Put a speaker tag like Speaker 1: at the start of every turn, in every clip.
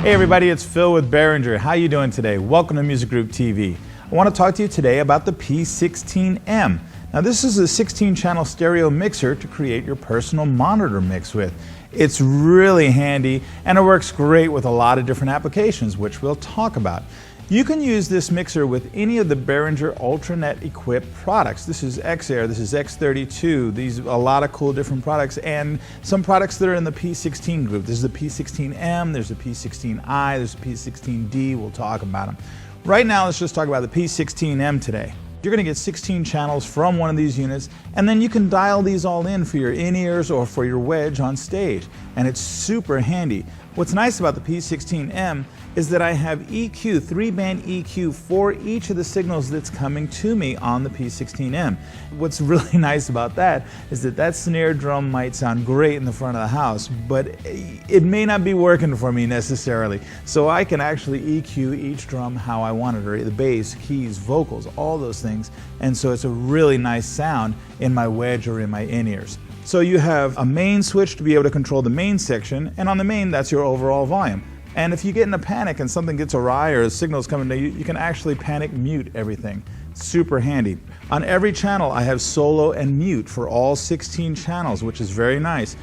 Speaker 1: Hey everybody, it's Phil with Behringer. How you doing today? Welcome to Music Group TV. I want to talk to you today about the P16-M. Now this is a 16-channel stereo mixer to create your personal monitor mix with. It's really handy and it works great with a lot of different applications, which we'll talk about. You can use this mixer with any of the Behringer UltraNet equipped products. This is X-Air, this is X32, these a lot of cool different products, and some products that are in the P16 group. This is the P16-M, there's the P16i, there's the P16D, we'll talk about them. Right now let's just talk about the P16-M today. You're going to get 16 channels from one of these units, and then you can dial these all in for your in-ears or for your wedge on stage, and it's super handy. What's nice about the P16-M is that I have EQ, 3-band EQ for each of the signals that's coming to me on the P16-M. What's really nice about that is that that snare drum might sound great in the front of the house, but it may not be working for me necessarily. So I can actually EQ each drum how I want it, or the bass, keys, vocals, all those things. And so it's a really nice sound in my wedge or in my in-ears. So you have a main switch to be able to control the main section, and on the main that's your overall volume. And if you get in a panic and something gets awry or a signal's coming to you, you can actually panic mute everything. Super handy. On every channel I have solo and mute for all 16 channels, which is very nice.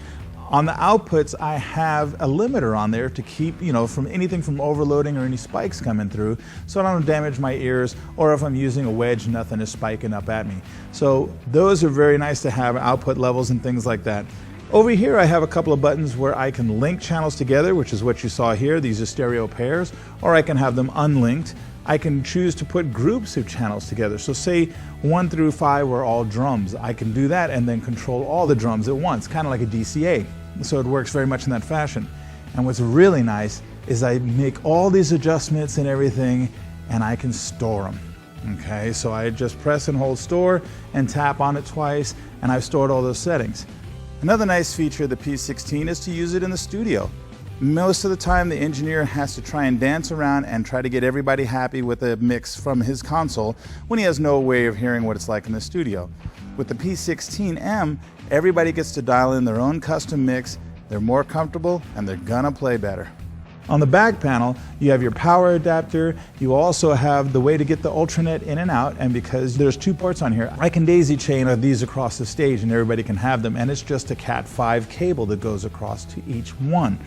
Speaker 1: On the outputs I have a limiter on there to keep, from anything from overloading or any spikes coming through, so I don't damage my ears, or if I'm using a wedge, nothing is spiking up at me. So those are very nice to have, output levels and things like that. Over here I have a couple of buttons where I can link channels together, which is what you saw here. These are stereo pairs, or I can have them unlinked. I can choose to put groups of channels together. So say 1 through 5 were all drums. I can do that and then control all the drums at once, kind of like a DCA. So it works very much in that fashion. And what's really nice is I make all these adjustments and everything, and I can store them. Okay, so I just press and hold store and tap on it twice, and I've stored all those settings. Another nice feature of the P16 is to use it in the studio. Most of the time the engineer has to try and dance around and try to get everybody happy with a mix from his console when he has no way of hearing what it's like in the studio. With the P16-M, everybody gets to dial in their own custom mix, they're more comfortable, and they're gonna play better. On the back panel, you have your power adapter. You also have the way to get the UltraNet in and out, and because there's 2 ports on here, I can daisy chain these across the stage and everybody can have them, and it's just a Cat5 cable that goes across to each one.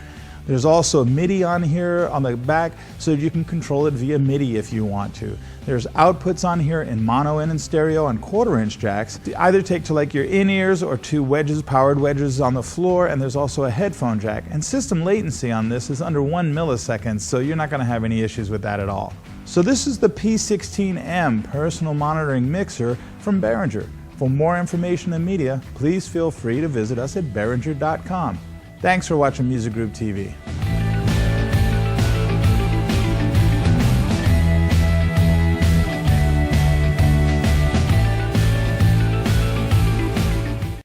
Speaker 1: There's also a MIDI on here on the back, so you can control it via MIDI if you want to. There's outputs on here in mono and in stereo on 1/4-inch jacks to either take to like your in-ears or 2 wedges, powered wedges on the floor, and there's also a headphone jack. And system latency on this is under 1 millisecond, so you're not going to have any issues with that at all. So this is the P16-M personal monitoring mixer from Behringer. For more information and media, please feel free to visit us at Behringer.com. Thanks for watching Music Group TV.